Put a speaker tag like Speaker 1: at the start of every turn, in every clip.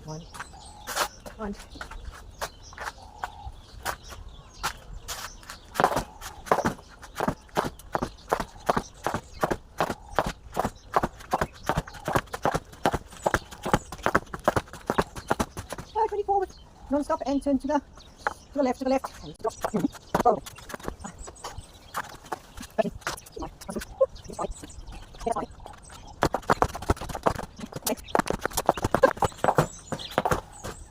Speaker 1: One. One. Right, forward. Non-stop and turn to the left, to the left. Oh.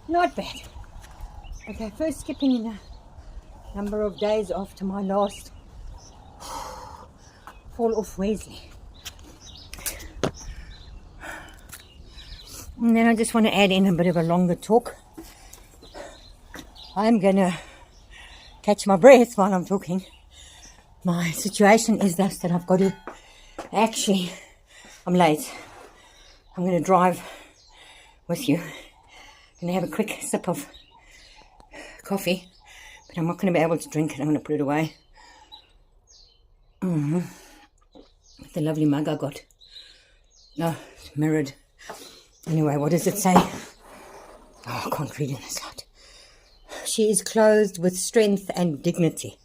Speaker 1: Not bad. Okay, first skipping in a number of days after my last fall off Wesley. And then I just want to add in a bit of a longer talk. I'm gonna catch my breath while I'm talking. My situation is thus that I've got to actually, I'm late. I'm gonna drive with you. I'm gonna have a quick sip of coffee, but I'm not gonna be able to drink it. I'm gonna put it away. The lovely mug I got. No, it's mirrored. Anyway, what does it say? Oh, I can't read in this light. She is clothed with strength and dignity.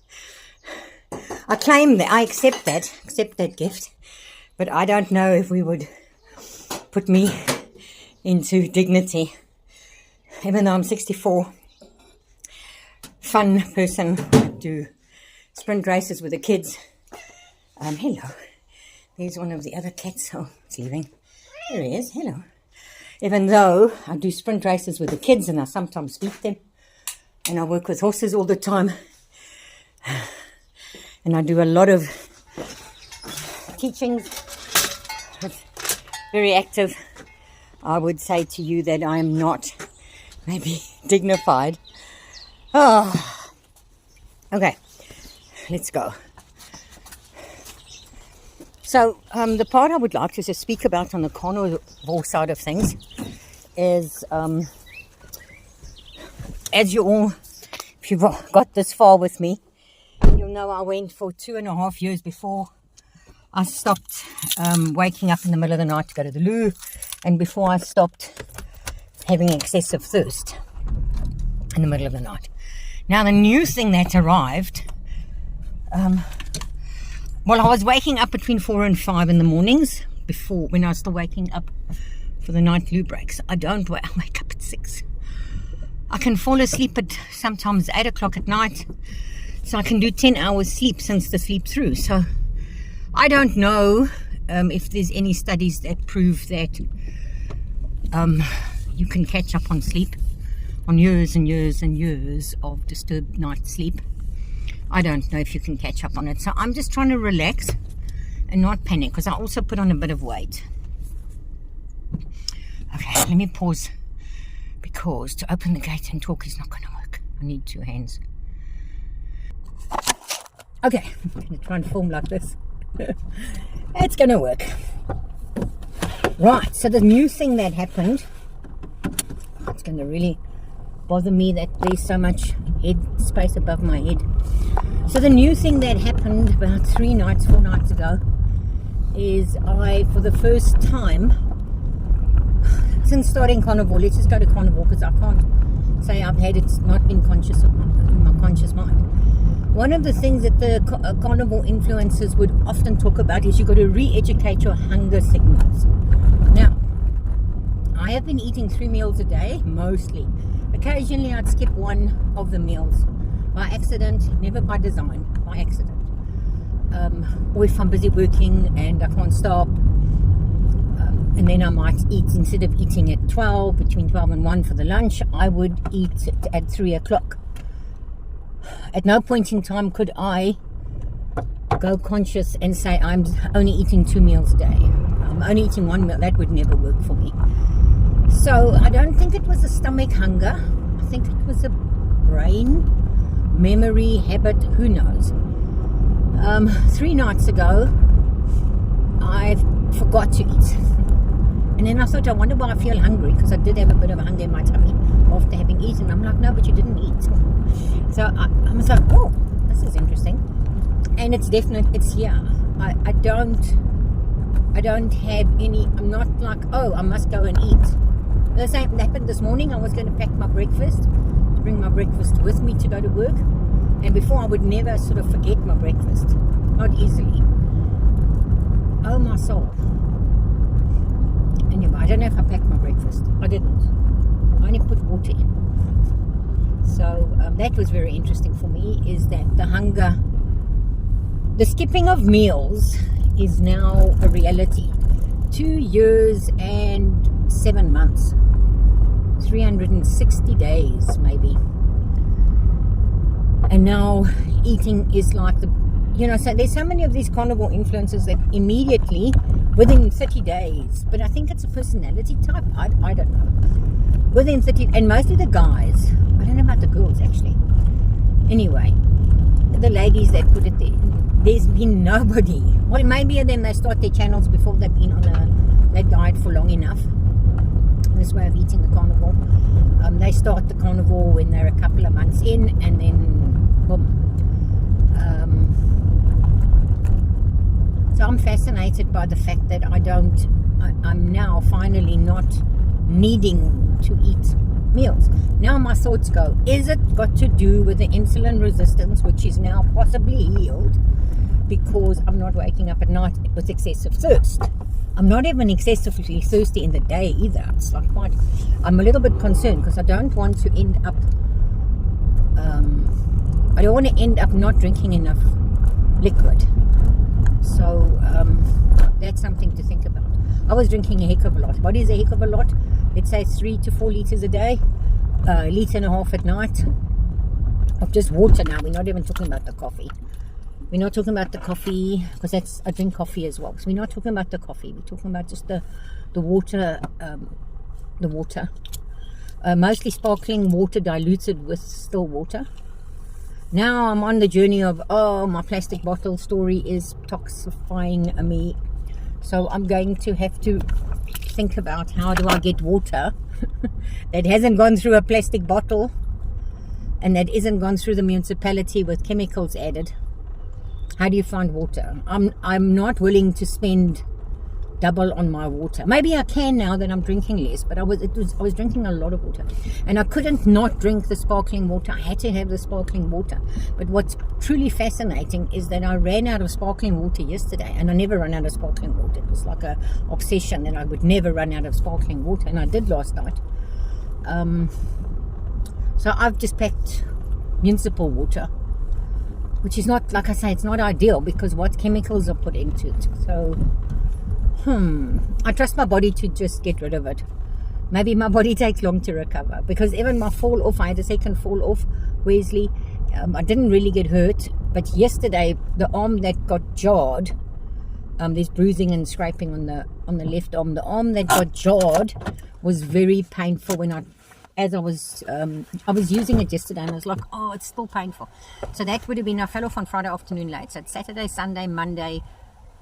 Speaker 1: I claim that, I accept that gift, but I don't know if we would put me into dignity. Even though I'm 64, fun person, do sprint races with the kids. Hello. There's one of the other cats. Oh, it's leaving. There he is. Hello. Even though I do sprint races with the kids and I sometimes feed them, and I work with horses all the time, and I do a lot of teachings, very active, I would say to you that I am not maybe dignified. Oh, okay, let's go. So the part I would like to just speak about on the carnivore side of things is, as you all, if you've got this far with me, you'll know I went for 2.5 years before I stopped waking up in the middle of the night to go to the loo, and before I stopped having excessive thirst in the middle of the night. Now the new thing that arrived, well, I was waking up between 4 and 5 in the mornings before, when I was still waking up for the night loo breaks. I wake up at 6. I can fall asleep at sometimes 8 o'clock at night, so I can do 10 hours sleep since the sleep through. So I don't know if there's any studies that prove that you can catch up on sleep, on years and years and years of disturbed night sleep. I don't know if you can catch up on it. So I'm just trying to relax and not panic, because I also put on a bit of weight. Okay, let me pause, because to open the gate and talk is not going to work. I need 2 hands. Okay, I'm going to try and film like this. It's going to work. Right, so the new thing that happened, it's going to really bother me that there's so much head space above my head. So the new thing that happened about 4 nights ago, is I, for the first time since starting Carnivore, let's just go to Carnivore, because I can't say I've had it not been conscious of in my conscious mind. One of the things that the Carnivore influencers would often talk about is you've got to re-educate your hunger signals. Now, I have been eating 3 meals a day, mostly. Occasionally I'd skip one of the meals by accident, never by design, by accident. Or if I'm busy working and I can't stop, and then I might eat, instead of eating at 12, between 12 and 1 for the lunch, I would eat at 3 o'clock. At no point in time could I go conscious and say I'm only eating 2 meals a day. I'm only eating 1 meal. That would never work for me. So I don't think it was a stomach hunger. I think it was a brain, memory, habit, who knows. 3 nights ago, I forgot to eat. And then I thought, I wonder why I feel hungry, because I did have a bit of hunger in my tummy after having eaten. I'm like, no, but you didn't eat. So I was like, oh, this is interesting. And it's definite, it's here. I don't have any, I'm not like, oh, I must go and eat. The same happened this morning. I was going to pack my breakfast, to bring my breakfast with me to go to work. And before, I would never sort of forget my breakfast. Not easily. Oh, my soul. Anyway, I don't know if I packed my breakfast. I didn't. I only put water in. So that was very interesting for me, is that the skipping of meals is now a reality. 2 years and 7 months. 360 days, maybe. And now eating is like so there's so many of these carnivore influencers that immediately, within 30 days, but I think it's a personality type, I don't know. Within 30, and mostly the guys, I don't know about the girls actually. Anyway, the ladies that put it there, there's been nobody. Well, maybe of them, they start their channels before they've been on that diet for long enough. This way of eating the carnivore. They start the carnivore when they're a couple of months in, and then boom. So I'm fascinated by the fact that I'm now finally not needing to eat meals. Now my thoughts go, is it got to do with the insulin resistance, which is now possibly healed because I'm not waking up at night with excessive thirst? I'm not even excessively thirsty in the day either. It's like I'm a little bit concerned because I don't want to end up not drinking enough liquid. So that's something to think about. I was drinking a heck of a lot. What is a heck of a lot? Let's say 3 to 4 liters a day, 1.5 liters at night of just water. Now we're not even talking about the coffee. We're not talking about the coffee because I drink coffee as well. So we're not talking about the coffee. We're talking about just the water. The water, mostly sparkling water diluted with still water. Now I'm on the journey of, my plastic bottle story is toxifying me. So I'm going to have to think about how do I get water that hasn't gone through a plastic bottle and that isn't gone through the municipality with chemicals added. How do you find water? I'm not willing to spend double on my water. Maybe I can now that I'm drinking less, but I was drinking a lot of water, and I couldn't not drink the sparkling water. I had to have the sparkling water. But what's truly fascinating is that I ran out of sparkling water yesterday, and I never run out of sparkling water. It was like a obsession that I would never run out of sparkling water, and I did last night. So I've just packed municipal water, which is not, like I say, it's not ideal because what chemicals are put into it. So I trust my body to just get rid of it. Maybe my body takes long to recover, because even my fall off, I had a second fall off, Wesley. I didn't really get hurt, but yesterday the arm that got jarred, there's bruising and scraping on the left arm. The arm that got jarred was very painful when I was using it yesterday, and I was like, it's still painful. So that would have been, I fell off on Friday afternoon late, so it's Saturday, Sunday, Monday,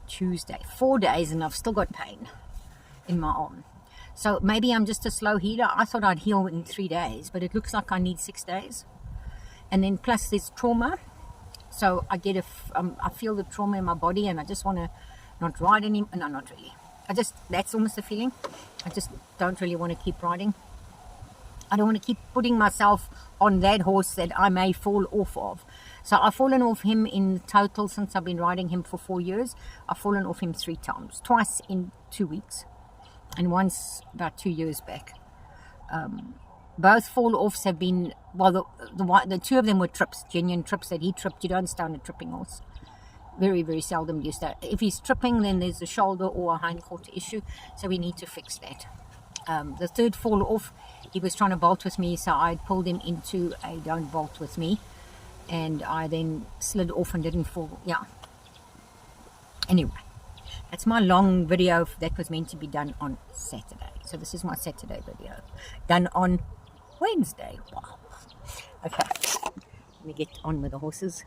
Speaker 1: Tuesday, 4 days, and I've still got pain in my arm. So maybe I'm just a slow healer. I thought I'd heal in 3 days, but it looks like I need 6 days. And then plus there's trauma, so I feel the trauma in my body, and I just want to not ride anymore. No, not really. That's almost the feeling. I just don't really want to keep riding. I don't want to keep putting myself on that horse that I may fall off of. So I've fallen off him in total since I've been riding him for 4 years. I've fallen off him 3 times, twice in 2 weeks, and once about 2 years back. Both fall-offs have been, well, the two of them were trips, genuine trips that he tripped. You don't stand a tripping horse. Very, very seldom you start. If he's tripping, then there's a shoulder or a hindquarter issue, so we need to fix that. The third fall-off, he was trying to bolt with me, so I pulled him into a don't bolt with me, and I then slid off and didn't fall. Yeah. Anyway, that's my long video that was meant to be done on Saturday. So this is my Saturday video, done on Wednesday. Wow. Okay, let me get on with the horses.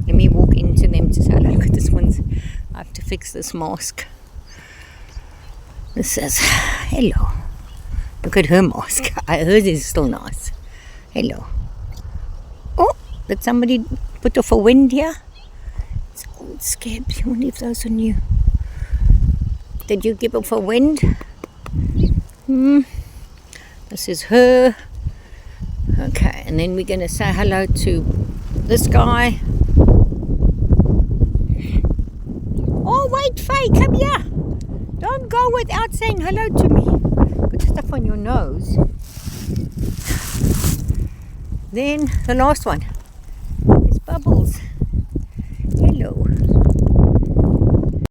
Speaker 1: Let me walk into them to say, look at this one. I have to fix this mask. This says, hello. Look at her mask. Hers is still nice. Hello. Oh, did somebody put off a wind here? It's old scabs. I wonder if those are new. Did you give off a wind? This is her. Okay, and then we're going to say hello to this guy. Oh, wait, Faye, come here. Don't go without saying hello to me. Got stuff on your nose. Then the last one is Bubbles.